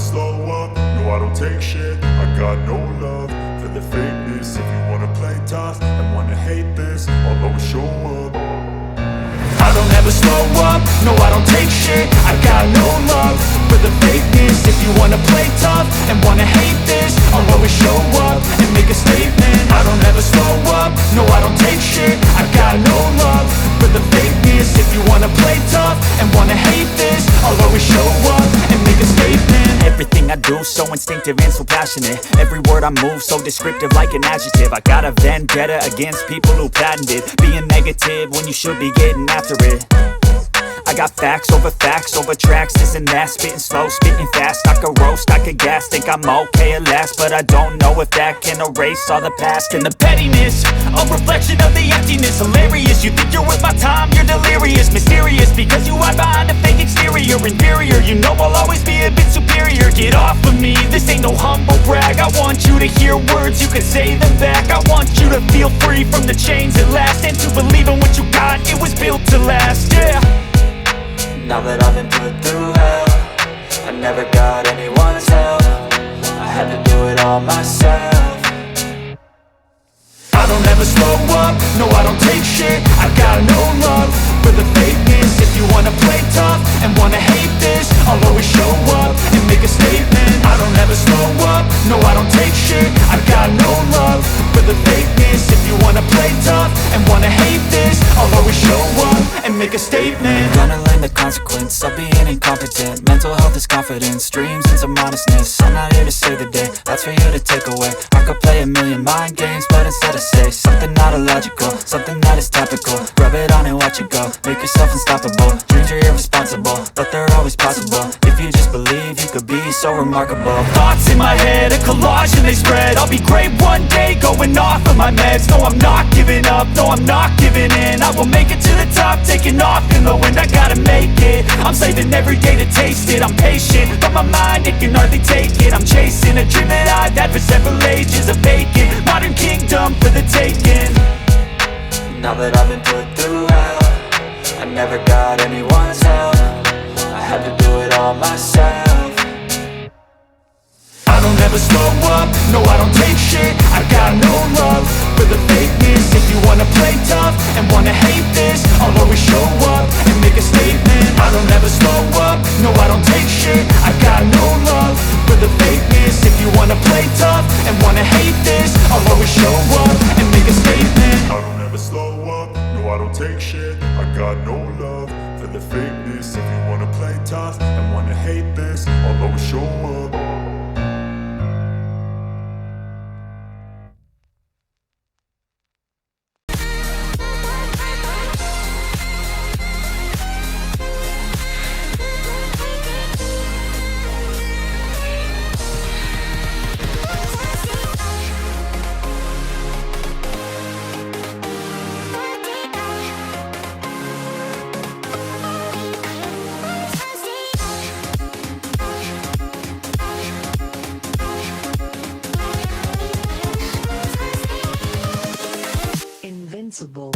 slow up, no I don't take shit. I got no love for the fakeness. If you wanna play tough and wanna hate this, I'll always show up. I don't ever slow up, no I don't take shit. I got no love for the fakeness. If you wanna play tough and wanna hate this, I'll always show up and make a statement. I don't ever slow up, no I don't take shit. I got no love for the fakeness. If you wanna play tough and wanna hate this, I'll always show up and make a statement. Everything I do so instinctive and so passionate. Every word I move so descriptive like an adjective. I got a vendetta against people who patented being negative when you should be getting after it. I got facts over tracks, this and that. Spitting slow, spitting fast, I could roast, I could gas. Think I'm okay at last, but I don't know if that can erase all the past. And the pettiness, a reflection of the emptiness. Hilarious, you think you're worth my time, you're delirious. Mysterious, because you hide behind a fake exterior. Inferior, you know I'll always be a bit superior. Get off of me, this ain't no humble brag. I want you to hear words, you can say them back. I want you to feel free from the chains at last, and to believe in what you got, it was built to last, yeah. Now that I've been put through hell, I never got anyone's help. I had to do it all myself. I don't ever slow up, no I don't take shit. I got no love for the fakeness. If you wanna play tough and wanna hate this, I'll always show up and make a statement. I don't ever slow up, no I don't take shit. I got no love for the fakeness. If you wanna play tough and wanna hate this, I'll always show up and make a statement. Gonna learn the consequence of being incompetent. Mental health is confidence, dreams and some modestness. I'm not here to save the day, that's for you to take away. I could play a million mind games, but instead I say something not illogical, something that is topical. Rub it on and watch it go, make yourself unstoppable. Dreams are irresponsible, but they're always possible. If you just believe, you could be so remarkable. Thoughts in my head, a collage and they spread. I'll be great one day, going off of my meds. No, I'm not giving up, no, I'm not giving in. I will make it to the top, taking off in the wind. I gotta make it, I'm saving every day to taste it. I'm patient, but my mind, it can hardly take it. I'm chasing a dream that I've had for several ages. A vacant, modern kingdom for the taking. Now that I've been put through hell, I never got anyone's help. I had to do it all myself. I don't ever slow up, no I don't take shit. I got no love for the fakeness. If you wanna play tough and wanna hate this, I'll always show up and make a statement. I don't ever slow up, no I don't take shit. I got no love for the fakeness. If you wanna play tough and wanna hate this, I'll always show up and make a statement. I don't ever slow up, no I don't take shit. I got no love for the fakeness. If you wanna play tough and wanna hate this, I'll always show up. Invincible.